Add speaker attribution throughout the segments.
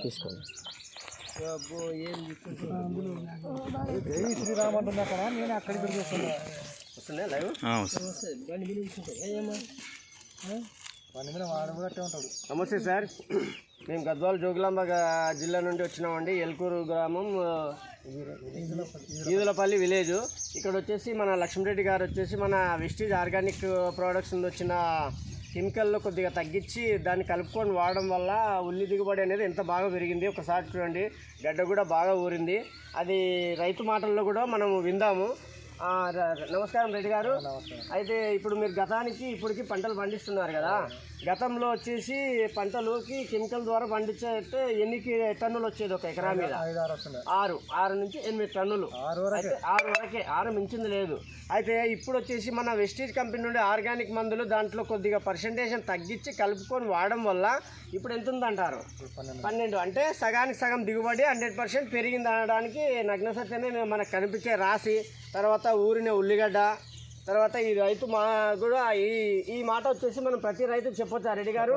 Speaker 1: తీసుకోండి.
Speaker 2: శ్రీరామ్ అంటుంది అక్కడ, నేను అక్కడికి వస్తున్నా.
Speaker 3: నమస్తే సార్, మేము గద్వాల జోగులాంబ జిల్లా నుండి వచ్చినామండి. ఎల్కూరు గ్రామం, ఈదులపల్లి విలేజ్. ఇక్కడ వచ్చేసి మన లక్ష్మీరెడ్డి గారు వచ్చేసి మన వెస్టీజ్ ఆర్గానిక్ ప్రోడక్ట్స్ నుండి వచ్చిన కెమికల్లో కొద్దిగా తగ్గించి దాన్ని కలుపుకొని వాడడం వల్ల ఉల్లి దిగుబడి అనేది ఎంత బాగా పెరిగింది. ఒకసారి చూడండి, గడ్డ కూడా బాగా ఊరింది. అది రైతు మాటల్లో కూడా మనము విందాము. నమస్కారం రెడ్డి గారు. అయితే ఇప్పుడు మీరు గతానికి ఇప్పటికి పంటలు పండిస్తున్నారు కదా, గతంలో వచ్చేసి పంటలుకి కెమికల్ ద్వారా పండించేస్తే ఎన్ని టన్నులు వచ్చేది ఒక ఎకరా మీద? 6 నుంచి 8 టన్నులు. అయితే 6 వరకే, 6 మించింది లేదు. అయితే ఇప్పుడు వచ్చేసి మన వెస్టీజ్ కంపెనీ నుండి ఆర్గానిక్ మందులు దాంట్లో కొద్దిగా పర్సెంటేజ్ తగ్గించి కలుపుకొని వాడడం వల్ల ఇప్పుడు ఎంత ఉందంటారు? 12. అంటే సగానికి సగం దిగుబడి 100% పెరిగింది అనడానికి నగ్న సత్యమే మనకు కనిపించే రాసి. తర్వాత ఊరిన ఉల్లిగడ్డ, తర్వాత ఈ రైతు మా కూడా ఈ మాట వచ్చేసి మనం ప్రతి రైతుకు చెప్పొచ్చు రెడ్డి గారు,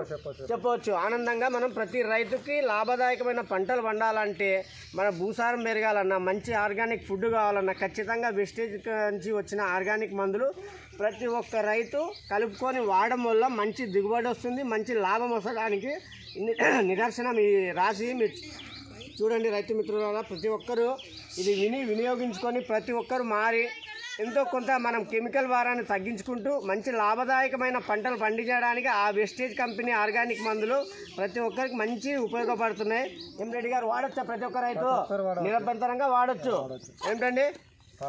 Speaker 3: చెప్పవచ్చు ఆనందంగా. మనం ప్రతి రైతుకి లాభదాయకమైన పంటలు పండాలంటే, మన భూసారం పెరగాలన్నా, మంచి ఆర్గానిక్ ఫుడ్ కావాలన్నా ఖచ్చితంగా వెస్టేజ్ నుంచి వచ్చిన ఆర్గానిక్ మందులు ప్రతి ఒక్క రైతు కలుపుకొని వాడడం వల్ల మంచి దిగుబడి వస్తుంది, మంచి లాభం వస్తడానికి నిదర్శనం ఈ రాసి. మీరు చూడండి రైతు మిత్రులారా, ప్రతి ఒక్కరూ ఇది వినియోగించుకొని ప్రతి ఒక్కరు మారి ఎంతో కొంత మనం కెమికల్ వారాన్ని తగ్గించుకుంటూ మంచి లాభదాయకమైన పంటలు పండించడానికి ఆ వెస్టేజ్ కంపెనీ ఆర్గానిక్ మందులు ప్రతి ఒక్కరికి మంచి ఉపయోగపడుతున్నాయి. ఏం రెడ్డి గారు, వాడచ్చా? ప్రతి ఒక్క రైతు నిరభ్యంతరంగా వాడచ్చు. ఏమిటండి?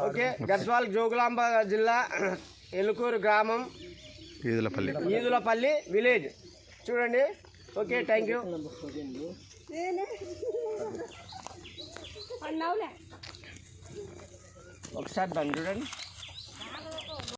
Speaker 3: ఓకే. గద్వాల జోగులాంబ జిల్లా, ఎలుకూరు గ్రామం, ఈదులపల్లి విలేజ్. చూడండి. Okay, thank you. ఒకసారి దాన్ని చూడండి.